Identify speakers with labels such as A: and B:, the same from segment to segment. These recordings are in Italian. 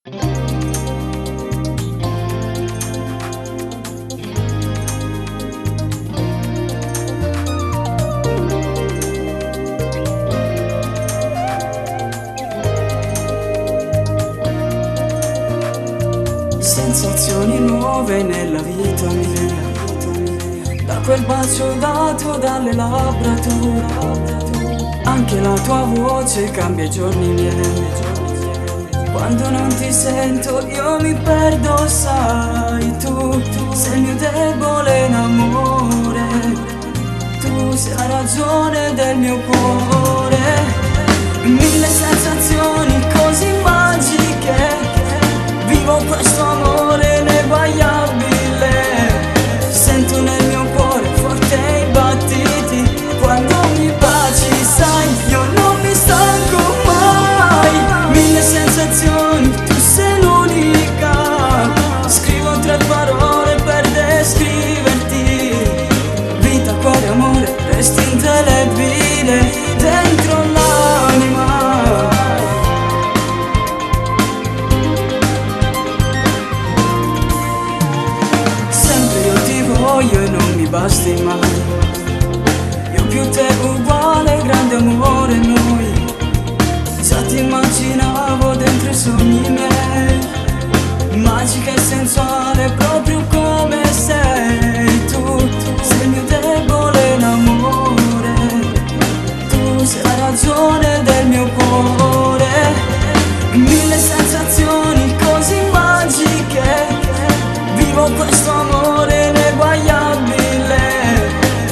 A: Sensazioni nuove nella vita mia, da quel bacio dato dalle labbra tue. Anche la tua voce cambia i giorni miei. Quando non ti sento io mi perdo, sai. Tu sei il mio debole in amore, tu sei la ragione del mio cuore. Mille sensazioni così magiche, vivo questo amore ineguagliabile. Sento nel mio cuore forte i battiti quando mi baci, sai, io non mi stanco mai. Mille sensazioni, tu sei l'unica. Scrivo tre parole per descriverti: vita, cuore, amore, resti indelebile dentro l'anima. Io e non mi basti mai. Io più te uguale, grande amore noi. Già ti immaginavo dentro i sogni miei, magica e sensuale proprio come sei. Tu sei il mio debole in amore, tu sei la ragione del mio cuore. Mille sensazioni così magiche, vivo questo amore ineguagliabile.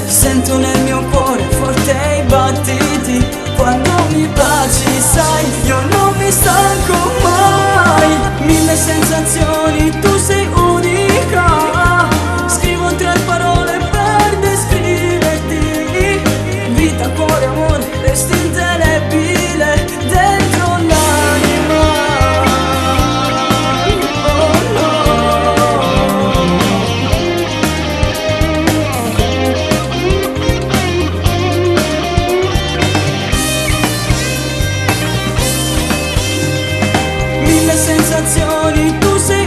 A: Sento nel mio cuore forte i battiti quando mi baci, sai, io non mi stanco mai. Mille sensazioni, tu sei unica. Scrivo tre parole per descriverti: vita, cuore, amore, resti indelebile dentro l'anima. Mille sensazioni, tu sei